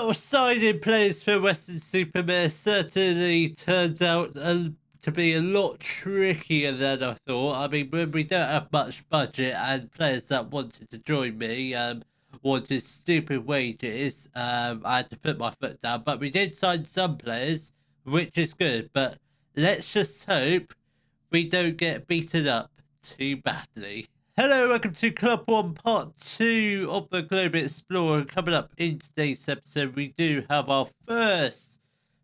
Well, signing players for Weston-Super-Mare certainly turned out to be a lot trickier than I thought. I mean, when we don't have much budget and players that wanted to join me wanted stupid wages, I had to put my foot down. But we did sign some players, which is good. But let's just hope we don't get beaten up too badly. Hello, welcome to Club One Part 2 of the Global Explorer. Coming up in today's episode, we do have our first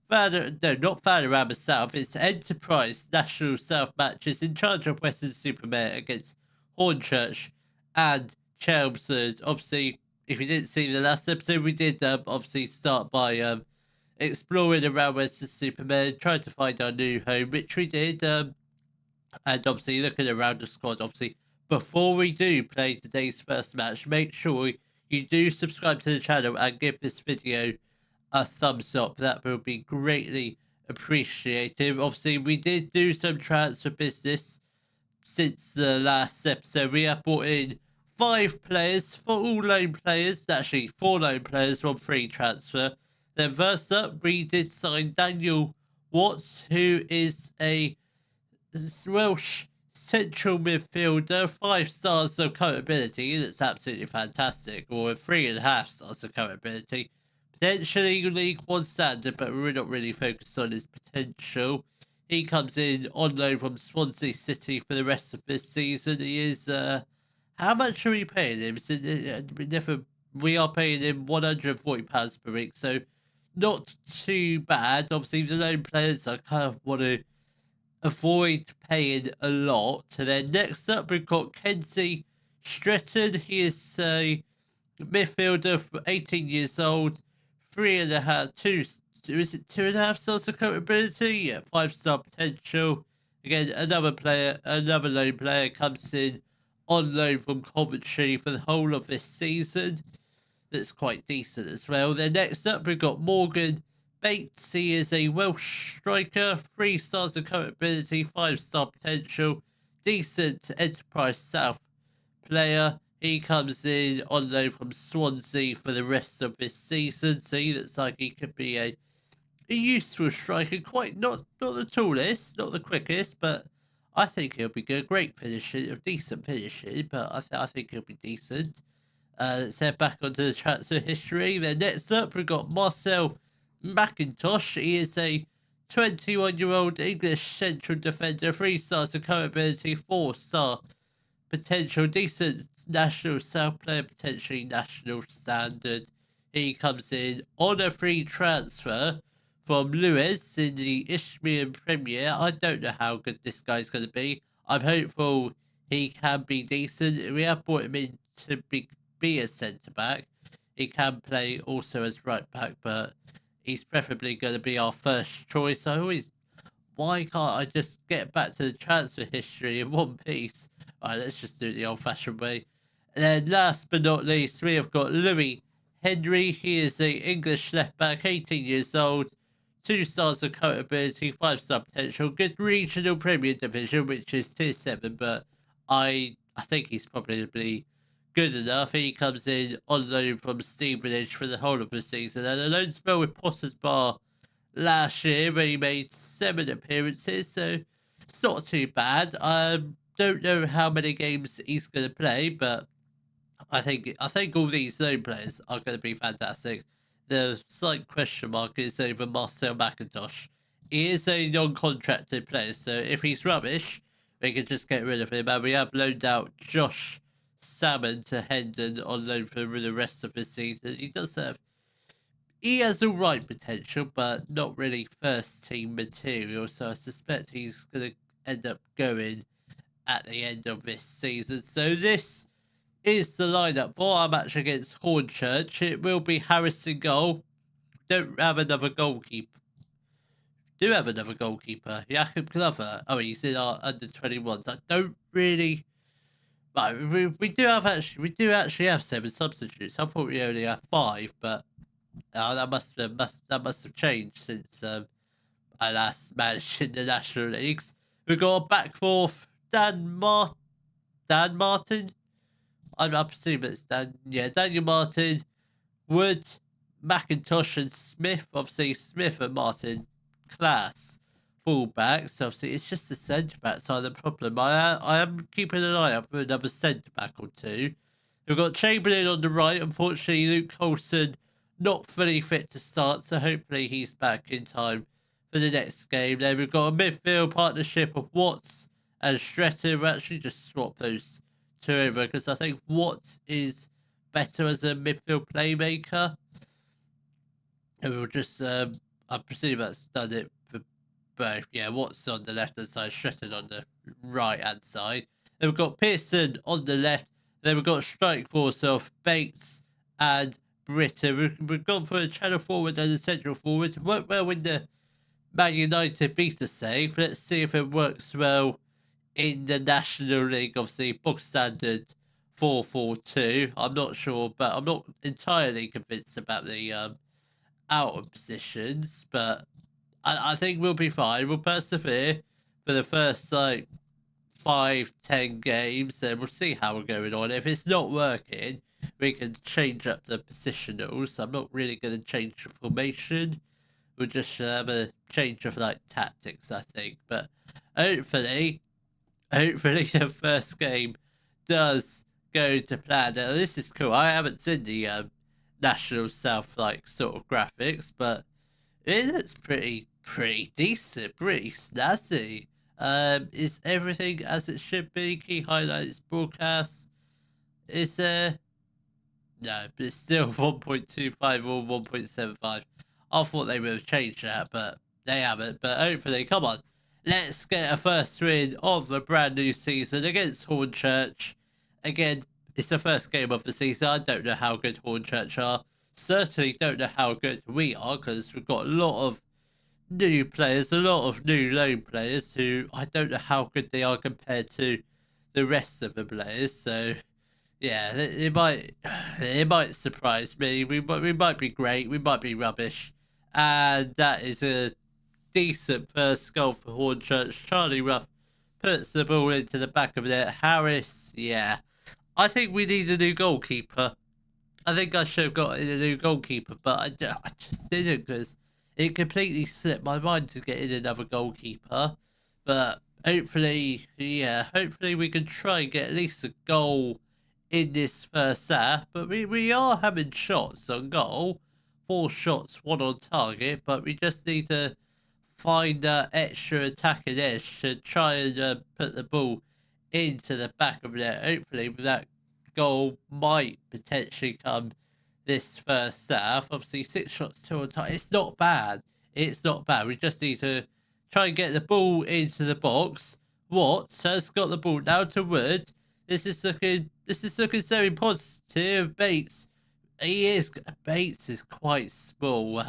not Panorama South, it's Enterprise National South matches in charge of Weston-Super-Mare against Hornchurch and Chelmsford. Obviously, if you didn't see the last episode, we did obviously start by exploring around Weston-Super-Mare, trying to find our new home, which we did. And obviously looking around the squad, obviously, before we do play today's first match, make sure you do subscribe to the channel and give this video a thumbs up. That will be greatly appreciated. Obviously, we did do some transfer business since the last episode. We have brought in 5 players, for all loan players, actually 4 loan players from free transfer. Then first up, we did sign Daniel Watts, who is a Welsh central midfielder, 5 stars of current ability. That's absolutely fantastic. Or 3.5 stars of current ability. Potentially League One standard, but we're not really focused on his potential. He comes in on loan from Swansea City for the rest of this season. He is how much are we paying him? So, we are paying him £140 per week, so not too bad. Obviously, the loan players I kind of want to avoid paying a lot. And then next up, we've got Kenzie Stretton. He is a midfielder for 18 years old, 2.5 stars of capability? Yeah, 5-star potential. Again, another loan player comes in on loan from Coventry for the whole of this season. That's quite decent as well. Then next up, we've got Morgan Bates. He is a Welsh striker, 3 stars of current ability, 5-star potential, decent Enterprise South player. He comes in on loan from Swansea for the rest of this season, so he looks like he could be a useful striker. Quite not the tallest, not the quickest, but I think he'll be good. Great finishing, decent finishing, but I think he'll be decent. Let's head back onto the transfer history. Then next up, we've got Marcel McIntosh. He is a 21-year-old English central defender, 3 stars of current ability, 4-star potential, decent national South player, potentially national standard. He comes in on a free transfer from Lewis in the Isthmian Premier. I don't know how good this guy's going to be. I'm hopeful he can be decent. We have brought him in to be a centre-back. He can play also as right-back, but he's preferably going to be our first choice. Why can't I just get back to the transfer history in one piece? All right, let's just do it the old-fashioned way. And then last but not least, we have got Louis Henry. He is an English left-back, 18 years old, 2 stars of current ability, 5-star potential, good regional Premier Division, which is Tier 7, but I think he's probably good enough. He comes in on loan from Stevenage for the whole of the season, and a loan spell with Potter's Bar last year where he made 7 appearances, so it's not too bad. Don't know how many games he's going to play, but I think all these loan players are going to be fantastic. The slight question mark is over Marcel McIntosh. He is a non-contracted player, so if he's rubbish, we can just get rid of him. And we have loaned out Josh Salmon to Hendon on loan for the rest of the season. He has all right potential, but not really first team material. So I suspect he's going to end up going at the end of this season. So this is the lineup for our match against Hornchurch. It will be Harris in goal. Don't have another goalkeeper. Do have another goalkeeper, Jakob Glover. Oh, he's in our under 21s. I don't really. Right, we do actually have 7 substitutes. I thought we only have 5, but that must have changed since I last managed in the National Leagues. We've got a back fourth, Dan Martin. I'm assuming it's Daniel Martin, Wood, McIntosh and Smith. Obviously, Smith and Martin class fullbacks. Obviously, it's just the centre backs are the problem. I am keeping an eye out for another centre back or two. We've got Chamberlain on the right. Unfortunately, Luke Colson not fully fit to start, so hopefully he's back in time for the next game. Then we've got a midfield partnership of Watts and Stretter. We'll actually just swap those two over because I think Watts is better as a midfield playmaker. And we'll just, I presume that's done it for both. Yeah, Watts on the left hand side, Stretter on the right hand side. Then we've got Pearson on the left. Then we've got strike force of Bates and Britta. We've gone for a channel forward and a central forward. It worked well in the Man United beta save. Let's see if it works well in the National League. Obviously, box standard 4-4-2. I'm not sure, but I'm not entirely convinced about the out of positions. But I think we'll be fine. We'll persevere for the first 5-10 games, and we'll see how we're going on. If it's not working, we can change up the positionals. I'm not really going to change the formation. We'll just have a change of tactics, I think. But hopefully the first game does go to plan. Now, this is cool. I haven't seen the National South sort of graphics, but it looks pretty decent, pretty snazzy. Is everything as it should be? Key highlights, broadcast. Is there? No, but it's still 1.25 or 1.75. I thought they would have changed that, but they haven't. But hopefully, come on. Let's get a first win of the brand new season against Hornchurch. Again, it's the first game of the season. I don't know how good Hornchurch are. Certainly don't know how good we are because we've got a lot of new players, a lot of new loan players who I don't know how good they are compared to the rest of the players. So yeah, it might surprise me. We might be great, we might be rubbish, and that is a decent first goal for Hornchurch. Charlie Ruff puts the ball into the back of net. Harris, yeah, I think we need a new goalkeeper. I think I should have got in a new goalkeeper, but I just didn't because it completely slipped my mind to get in another goalkeeper. But hopefully, yeah, hopefully we can try and get at least a goal in this first half. But we are having shots on goal. 4 shots, 1 on target. But we just need to find that extra attacking edge to try and put the ball into the back of the net. Hopefully that goal might potentially come this first half. Obviously, 6 shots, 2 on target. It's not bad. It's not bad. We just need to try and get the ball into the box. Watts has got the ball now to Wood. This is looking very positive. Bates is quite small.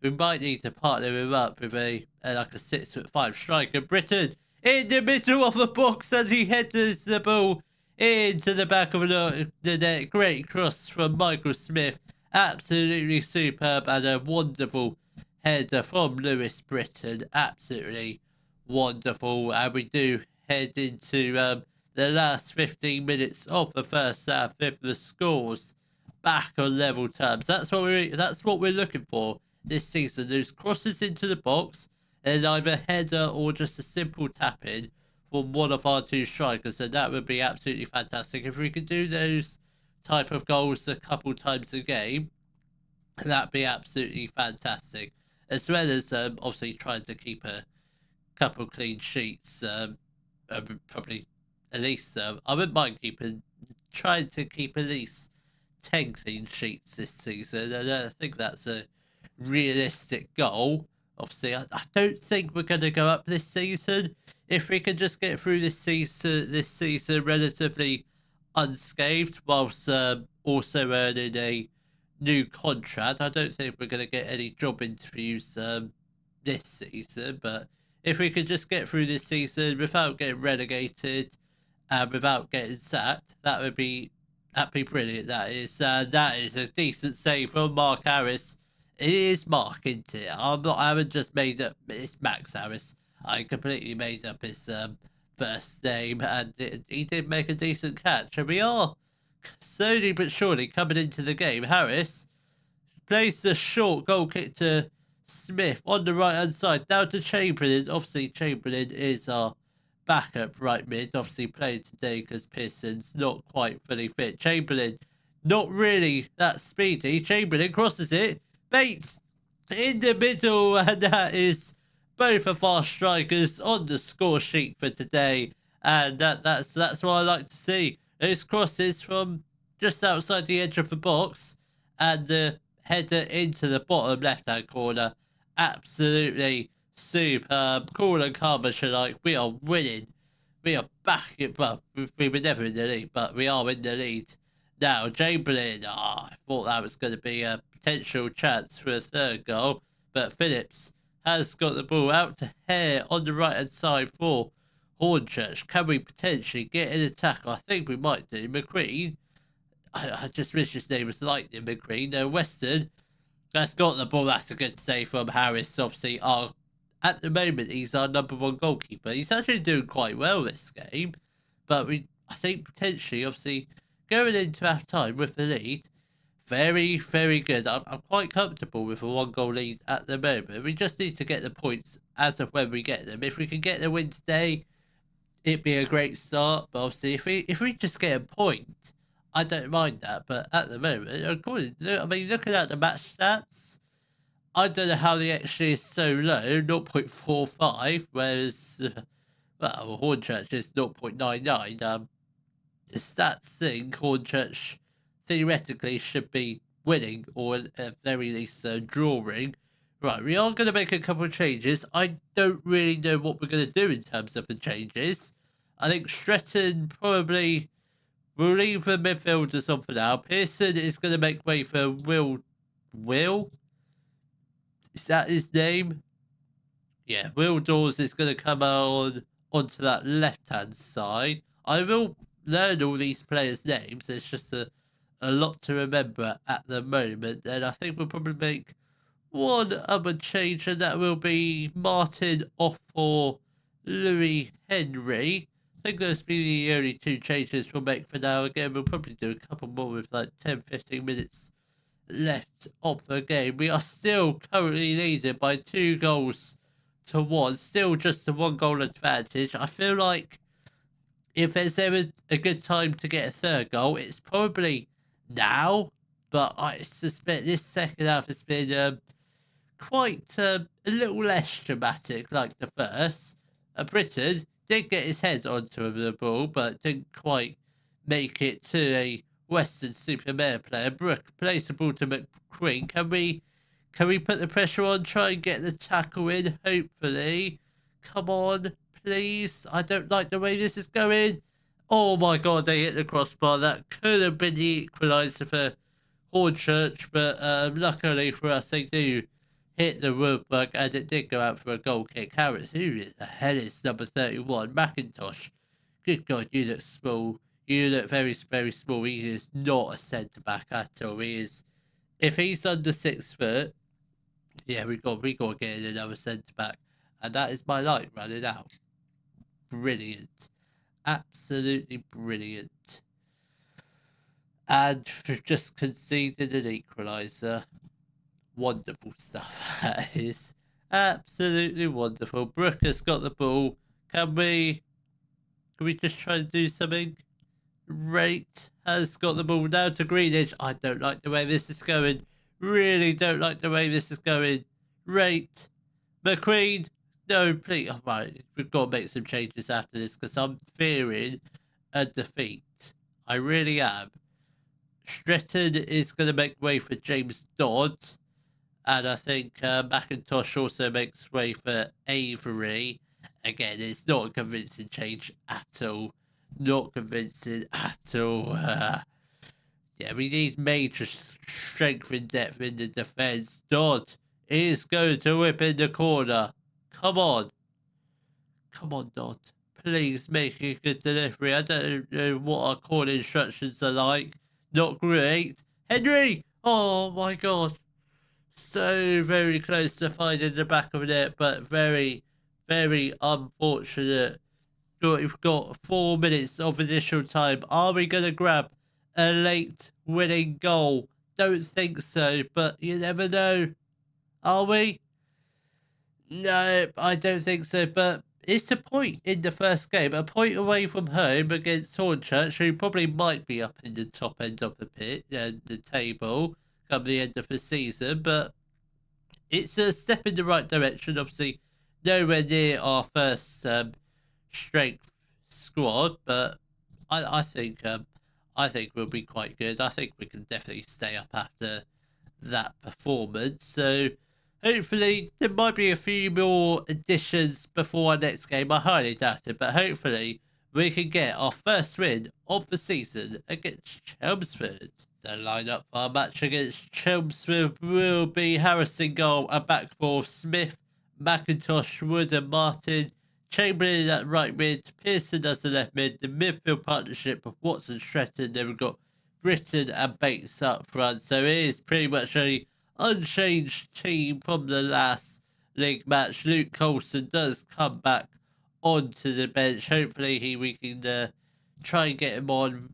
We might need to partner him up with a 6'5" striker. Britain in the middle of the box and he headers the ball into the back of the net. Great cross from Michael Smith. Absolutely superb and a wonderful header from Lewis Britton. Absolutely wonderful. And we do head into the last 15 minutes of the first half with the scores back on level terms. That's what we're looking for this season. Those crosses into the box and either header or just a simple tap in from one of our 2 strikers, and that would be absolutely fantastic. If we could do those type of goals a couple times a game, that'd be absolutely fantastic. As well as obviously trying to keep a couple clean sheets, probably at least I wouldn't mind trying to keep at least 10 clean sheets this season, and I think that's a realistic goal. Obviously, I don't think we're going to go up this season. If we can just get through this season relatively unscathed, whilst also earning a new contract, I don't think we're going to get any job interviews this season. But if we could just get through this season without getting relegated and without getting sacked, that'd be brilliant. That is a decent save from Mark Harris. It is Mark, isn't it? I haven't just made up. It's Max Harris. I completely made up his first name, and he did make a decent catch. And we are slowly but surely coming into the game. Harris Plays the short goal kick to Smith on the right hand side. Down to Chamberlain. Obviously, Chamberlain is our backup right mid. Obviously, playing today because Pearson's not quite fully fit. Chamberlain, not really that speedy. Chamberlain crosses it. Bates in the middle, and that is both of our strikers on the score sheet for today. And that's what I like to see. Those crosses from just outside the edge of the box and the header into the bottom left-hand corner. Absolutely superb. Cool and calm as you like. We are winning. We are back. Well, we were never in the lead, but we are in the lead now. Chamberlain, I thought that was going to be a potential chance for a third goal, but Phillips has got the ball out to Hare on the right-hand side for Hornchurch. Can we potentially get an attack? I think we might do. McQueen, I just wish his name was Lightning McQueen. Weston has got the ball. That's a good save from Harris. Obviously, at the moment, he's our number one goalkeeper. He's actually doing quite well this game. But I think potentially, obviously, going into half time with the lead, very, very good. I'm quite comfortable with a 1-goal lead at the moment. We just need to get the points as of when we get them. If we can get the win today, it'd be a great start. But obviously, if we just get a point, I don't mind that. But at the moment, looking at the match stats, I don't know how the XG is so low, 0.45, whereas, Hornchurch is 0.99. The stats think Hornchurch theoretically should be winning, or at the very least drawing. Right, we are going to make a couple of changes. I don't really know what we're going to do in terms of the changes. I think Stretton probably will leave the midfielders on for now. Pearson is going to make way for Will? Is that his name? Yeah, Will Dawes is going to come onto that left-hand side. I will learn all these players' names. It's just a lot to remember at the moment. And I think we'll probably make one other change, and that will be Martin off for Louis Henry. I think those will be the only two changes we'll make for now. Again, we'll probably do a couple more with like 10-15 minutes left of the game. We are still currently leading by 2-1. Still just a 1-goal advantage. I feel like if there's ever a good time to get a third goal, it's probably now. But I suspect this second half has been quite a little less dramatic like the first. Britain did get his head onto the ball, but didn't quite make it to a Weston-Super-Mare player. Brooke plays the ball to McQueen. Can we put the pressure on, try and get the tackle in, hopefully? Come on, please. I don't like the way this is going. Oh my god, they hit the crossbar. That could have been the equaliser for Hornchurch, but luckily for us, they do hit the woodwork, and it did go out for a goal kick. Harris, who the hell is number 31? McIntosh. Good God, you look small. You look very, very small. He is not a centre-back at all. He is... If he's under 6 foot, yeah, we got to get in another centre-back. And that is my light running out. Brilliant. Absolutely brilliant. And we've just conceded an equaliser. Wonderful stuff, that is. Absolutely wonderful. Brooke has got the ball. Can we just try and do something? Rate has got the ball down to Greenwich. I don't like the way this is going. Really don't like the way this is going. Rate. McQueen. No, please. Oh, right. We've got to make some changes after this because I'm fearing a defeat. I really am. Stretton is going to make way for James Dodd. And I think McIntosh also makes way for Avery. Again, it's not a convincing change at all. Not convincing at all. Yeah, we need major strength and depth in the defence. Dodd is going to whip in the corner. Come on. Come on, Dodd. Please make a good delivery. I don't know what our corner instructions are like. Not great. Henry! Oh my god. So very close to finding the back of the net, but very, very unfortunate. We've got 4 minutes of additional time. Are we going to grab a late winning goal don't think so, but you never know. Are we? No, I don't think so, but it's a point in the first game, a point away from home against Hornchurch, who probably might be up in the top end of the pit and the table come the end of the season, but it's a step in the right direction. Obviously, nowhere near our first strength squad, but I think we'll be quite good. I think we can definitely stay up after that performance. So hopefully there might be a few more additions before our next game. I highly doubt it, but hopefully we can get our first win of the season against Chelmsford. The lineup for our match against Chelmsford will be Harrison goal, a back four of Smith, McIntosh, Wood and Martin, Chamberlain at right mid, Pearson as the left mid, the midfield partnership of Watson, Stretton, then we've got Britton and Bates up front. So it is pretty much a unchanged team from the last league match. Luke Colson does come back onto the bench. Hopefully we can try and get him on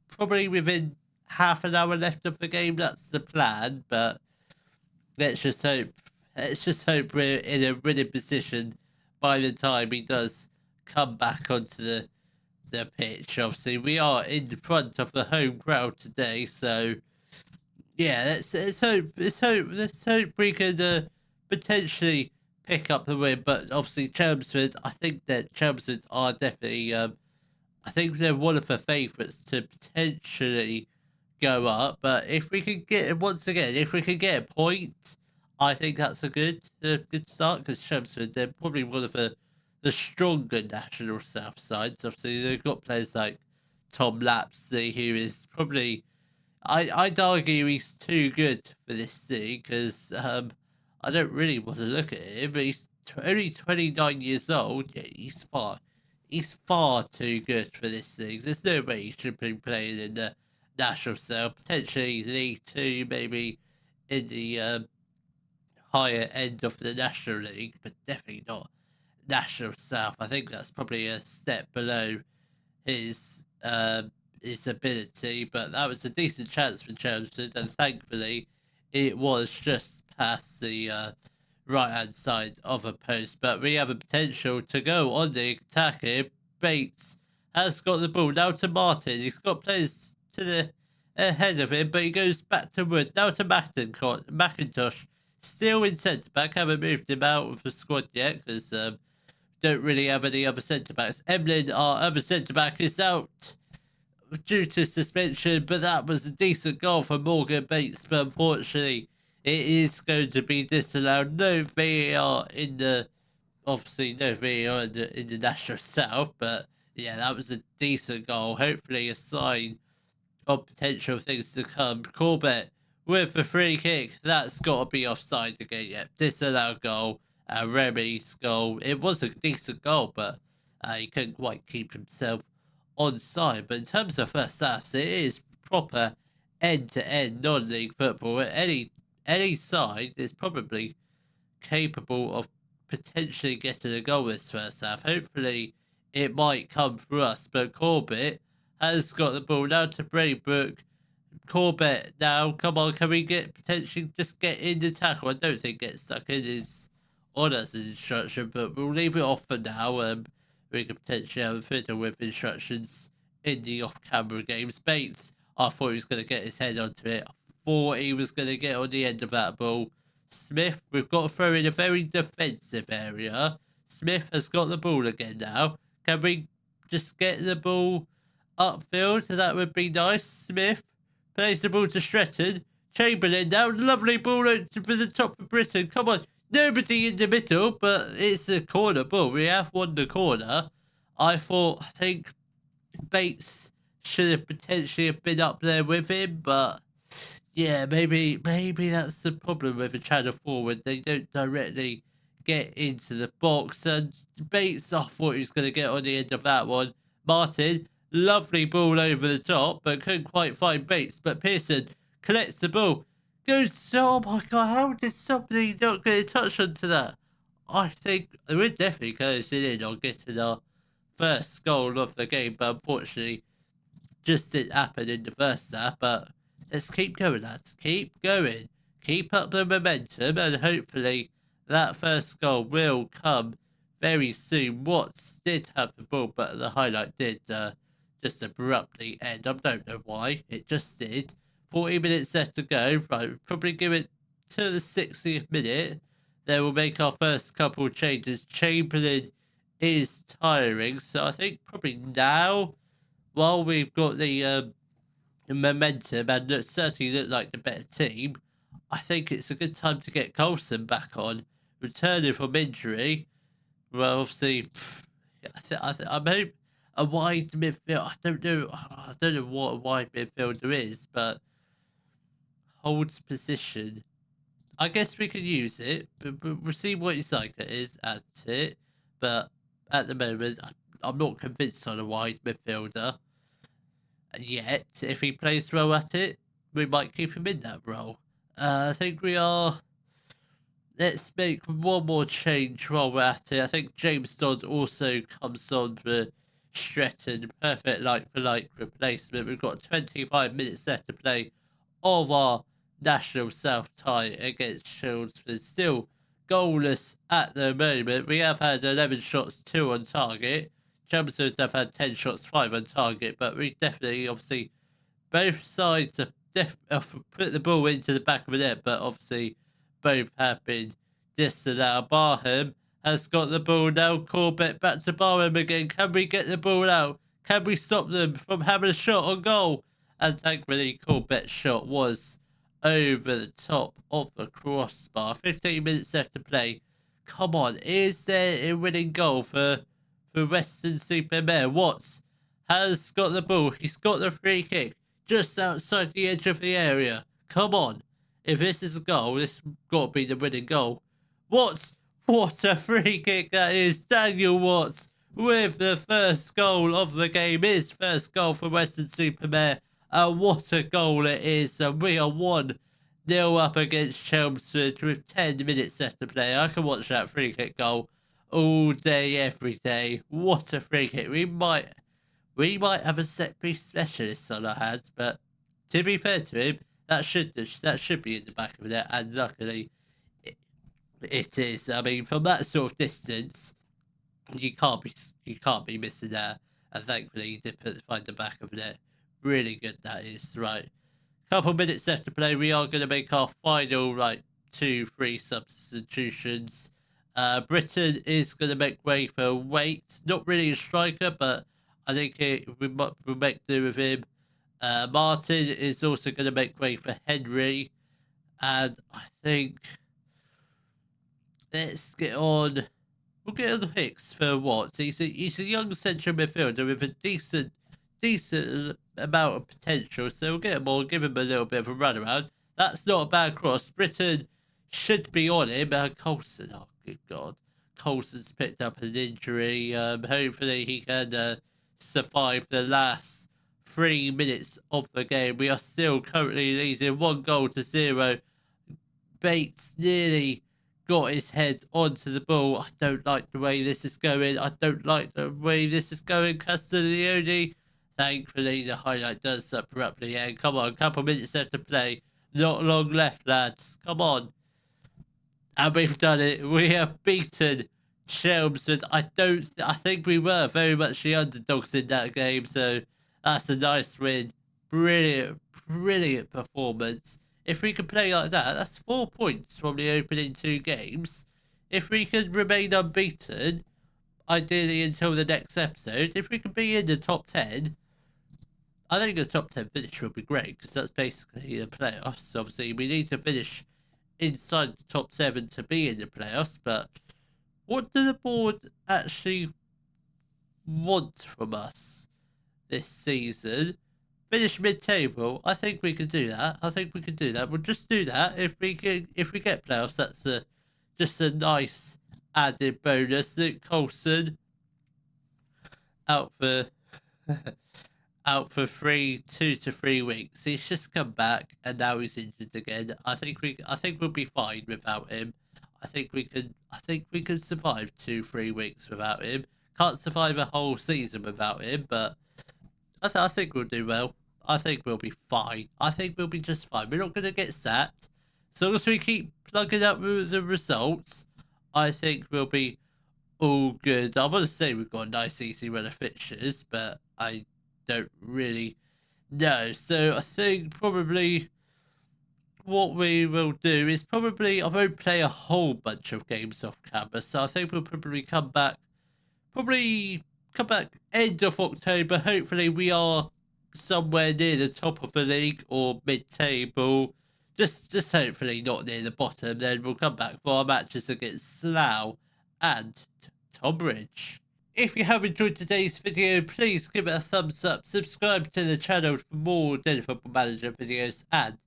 probably within half an hour left of the game. That's the plan, but let's just hope. Let's just hope we're in a winning position by the time he does come back onto the pitch. Obviously, we are in front of the home crowd today, so yeah, let's hope we can potentially pick up the win. But obviously, Chelmsford, I think that Chelmsford are definitely I think they're one of the favourites to potentially go up. But if we can get once again, if we can get a point, I think that's a good start because Chelmsford they're probably one of the stronger National South sides. Obviously, they've got players like Tom Lapsley, who is probably I'd argue he's too good for this league because I don't really want to look at him, but he's only 29 years old. Yeah, he's far too good for this league. There's no way he should be playing in the National South. Potentially League Two, maybe in the higher end of the National League, but definitely not National South. I think that's probably a step below his ability, but that was a decent chance for Chelmsford, and thankfully it was just past the right hand side of a post. But we have a potential to go on the attack here. Bates has got the ball now to Martin. He's got players to the ahead of him, but he goes back to Wood now to McIntosh. Still in centre back. Haven't moved him out of the squad yet because don't really have any other centre backs. Emlyn, our other centre back, is out due to suspension, but that was a decent goal for Morgan Bates. But unfortunately, it is going to be disallowed. No VAR in the obviously no VAR in the National South, but yeah, that was a decent goal. Hopefully, a sign of potential things to come. Corbett with the free kick. That's got to be offside again. Yeah, disallowed goal. Remy's goal. It was a decent goal, but he couldn't quite keep himself on side. But in terms of first halves, it is proper end-to-end non-league football. Any side is probably capable of potentially getting a goal this first half. Hopefully, it might come for us. But Corbett has got the ball now to Braybrook. Corbett now, come on, can we potentially just get in the tackle? I don't think get stuck in is on us an instruction, but we'll leave it off for now. We can potentially have a fiddle with instructions in the off-camera games. Bates, I thought he was going to get his head onto it. I thought he was going to get on the end of that ball. Smith, we've got to throw in a very defensive area. Smith has got the ball again now. Can we just get the ball upfield? That would be nice. Smith plays the ball to Stretton. Chamberlain now. Lovely ball for the top of Britton. Come on. Nobody in the middle, but it's a corner ball. We have won the corner. I think Bates should have potentially have been up there with him, but yeah, maybe that's the problem with a channel forward. They don't directly get into the box. And Bates, I thought he was going to get on the end of that one. Martin, lovely ball over the top, but couldn't quite find Bates. But Pearson collects the ball. Goes, oh my God, how did somebody not get a touch onto that? I think we're definitely closing in on getting our first goal of the game, but unfortunately, just didn't happen in the first half. But Let's keep going, lads. Keep going. Keep up the momentum, and hopefully that first goal will come very soon. Watts did have the ball, but the highlight did just abruptly end. I don't know why. It just did. 40 minutes left to go. Right, we'll probably give it to the 60th minute. Then we'll make our first couple of changes. Chamberlain is tiring, so I think probably now, while we've got the momentum and certainly look like the better team, I think it's a good time to get Coulson back on, returning from injury. Well, obviously, I'm hoping a wide midfield. I don't know what a wide midfielder is, but holds position. I guess we could use it, but we'll see what his like it is at it. But at the moment, I'm not convinced on a wide midfielder. And yet, if he plays well at it, we might keep him in that role. I think we are. Let's make one more change while we're at it. I think James Dodd also comes on for Stretton. Perfect like for like replacement. We've got 25 minutes left to play of our National South tie against Chelmsford. Still goalless at the moment. We have had 11 shots, 2 on target. Chelmsford have had 10 shots, 5 on target, but we definitely, obviously, both sides have put the ball into the back of the net, but obviously both have been disallowed. Barham has got the ball now. Corbett back to Barham again. Can we get the ball out? Can we stop them from having a shot on goal? And thankfully, Corbett's shot was over the top of the crossbar. 15 minutes left to play. Come on, is there a winning goal for Weston-Super-Mare? Watts has got the ball. He's got the free kick just outside the edge of the area. Come on. If this is a goal, this got to be the winning goal. Watts, what a free kick that is. Daniel Watts with the first goal of the game. His first goal for Weston-Super-Mare. And what a goal it is. And we are 1-0 up against Chelmsford with 10 minutes left to play. I can watch that free kick goal all day, every day. What a free kick. We might have a set piece specialist on our hands, but to be fair to him, that should be in the back of it, and luckily it is. I mean, from that sort of distance, you can't be missing that. And thankfully, he did find the back of it. Really good that is. Right, couple minutes left to play. We are going to make our final 2-3 substitutions. Britain is going to make way for Waite. Not really a striker, but I think we'll make do with him. Martin is also going to make way for Henry. And I think let's get on. We'll get on Hicks for Watts. He's a young central midfielder with a decent amount of potential. So we'll get him on, give him a little bit of a run around. That's not a bad cross. Britain should be on him. Coulson, oh good God. Coulson's picked up an injury. Hopefully he can survive the last 3 minutes of the game. We are still currently leading 1-0. Bates nearly got his head onto the ball. I don't like the way this is going. Castiglione. Thankfully, the highlight does abruptly end. Come on, couple minutes left to play. Not long left, lads. Come on. And we've done it. We have beaten Chelmsford. I think we were very much the underdogs in that game, so that's a nice win. Brilliant performance. If we can play like that, that's 4 points from the opening 2 games. If we can remain unbeaten, ideally until the next episode, if we can be in the top 10, I think the top 10 finish would be great, because that's basically the playoffs. Obviously, we need to finish inside the top 7 to be in the playoffs, but what do the board actually want from us this season? Finish mid-table. I think we could do that. We'll just do that. If we get playoffs, that's just a nice added bonus. Luke Coulson out for 2 to 3 weeks. He's just come back and now he's injured again. I think we'll be fine without him. I think we can survive 2-3 weeks without him. Can't survive a whole season without him, but I think we'll do well. I think we'll be fine. I think we'll be just fine. We're not going to get sacked. As long as we keep plugging up with the results, I think we'll be all good. I want to say we've got a nice easy run of fixtures, but I don't really know. So I think probably what we will do is probably, I won't play a whole bunch of games off camera, so I think we'll probably come back end of October. Hopefully we are somewhere near the top of the league or mid-table. Just hopefully not near the bottom. Then we'll come back for our matches against Slough and Tonbridge. If you have enjoyed today's video, please give it a thumbs up, subscribe to the channel for more Daily Football Manager videos, and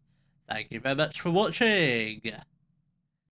thank you very much for watching.